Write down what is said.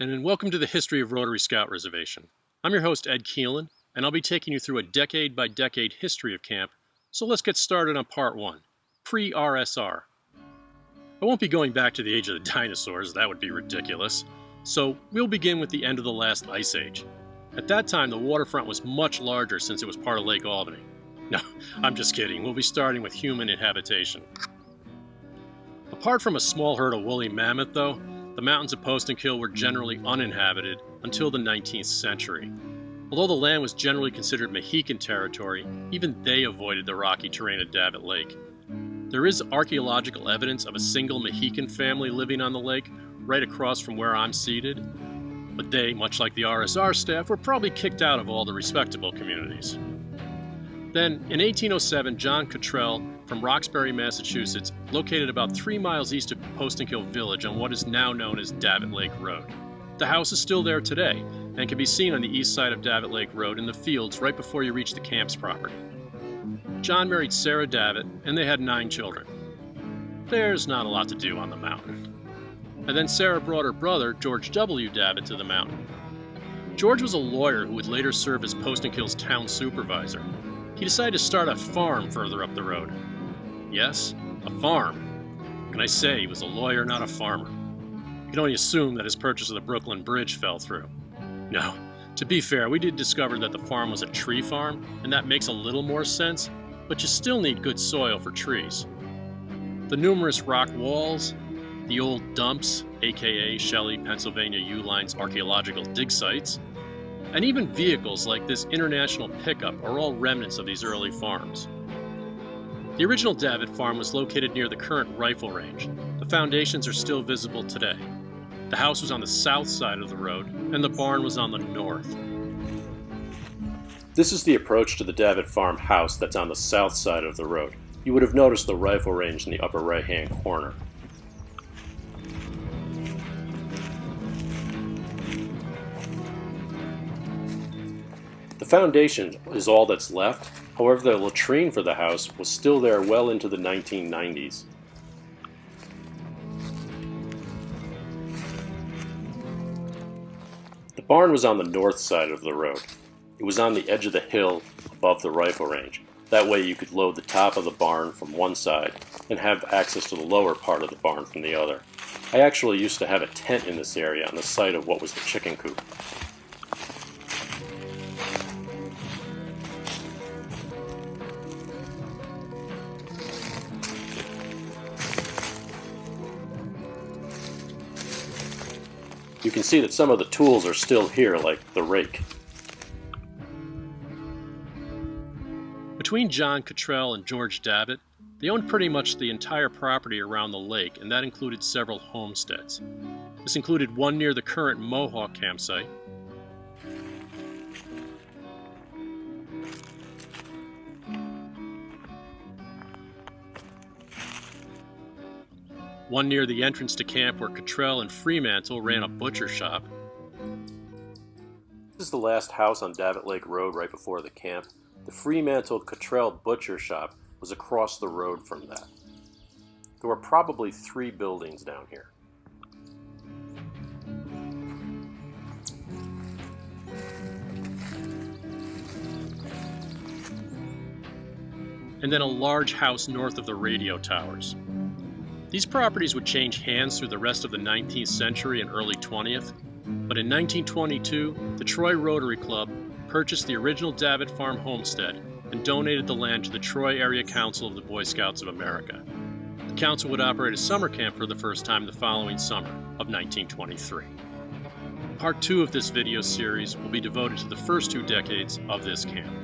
and welcome to the History of Rotary Scout Reservation. I'm your host, Ed Keelan, and I'll be taking you through a decade-by-decade history of camp, so let's get started on Part 1, Pre-RSR. I won't be going back to the age of the dinosaurs, that would be ridiculous, so we'll begin with the end of the last ice age. At that time, the waterfront was much larger since it was part of Lake Albany. No, I'm just kidding, we'll be starting with human habitation. Apart from a small herd of woolly mammoth, though, the mountains of Postenkill were generally uninhabited until the 19th century. Although the land was generally considered Mohican territory, even they avoided the rocky terrain of Davitt Lake. There is archaeological evidence of a single Mohican family living on the lake right across from where I'm seated, but they, much like the RSR staff, were probably kicked out of all the respectable communities. Then, in 1807, John Cottrell from Roxbury, Massachusetts, located about 3 miles east of Postenkill Village on what is now known as Davitt Lake Road. The house is still there today and can be seen on the east side of Davitt Lake Road in the fields right before you reach the camp's property. John married Sarah Davitt, and they had 9 children. There's not a lot to do on the mountain. And then Sarah brought her brother, George W. Davitt, to the mountain. George was a lawyer who would later serve as Postenkill's town supervisor. He decided to start a farm further up the road. Yes, a farm. Can I say he was a lawyer, not a farmer? You can only assume that his purchase of the Brooklyn Bridge fell through. No, to be fair, we did discover that the farm was a tree farm, and that makes a little more sense, but you still need good soil for trees. The numerous rock walls, the old dumps, aka Shelley, Pennsylvania U-Line's archaeological dig sites, and even vehicles like this international pickup are all remnants of these early farms. The original Davitt farm was located near the current rifle range. The foundations are still visible today. The house was on the south side of the road, and the barn was on the north. This is the approach to the Davitt farm house that's on the south side of the road. You would have noticed the rifle range in the upper right-hand corner. The foundation is all that's left. However, the latrine for the house was still there well into the 1990s. The barn was on the north side of the road. It was on the edge of the hill above the rifle range. That way you could load the top of the barn from one side and have access to the lower part of the barn from the other. I actually used to have a tent in this area on the site of what was the chicken coop. You can see that some of the tools are still here, like the rake. Between John Cottrell and George Davitt, they owned pretty much the entire property around the lake, and that included several homesteads. This included one near the current Mohawk campsite, one near the entrance to camp where Cottrell and Fremantle ran a butcher shop. This is the last house on Davitt Lake Road right before the camp. The Fremantle-Cottrell butcher shop was across the road from that. There were probably 3 buildings down here. And then a large house north of the radio towers. These properties would change hands through the rest of the 19th century and early 20th, but in 1922, the Troy Rotary Club purchased the original Davitt Farm homestead and donated the land to the Troy Area Council of the Boy Scouts of America. The council would operate a summer camp for the first time the following summer of 1923. Part 2 of this video series will be devoted to the first 2 decades of this camp.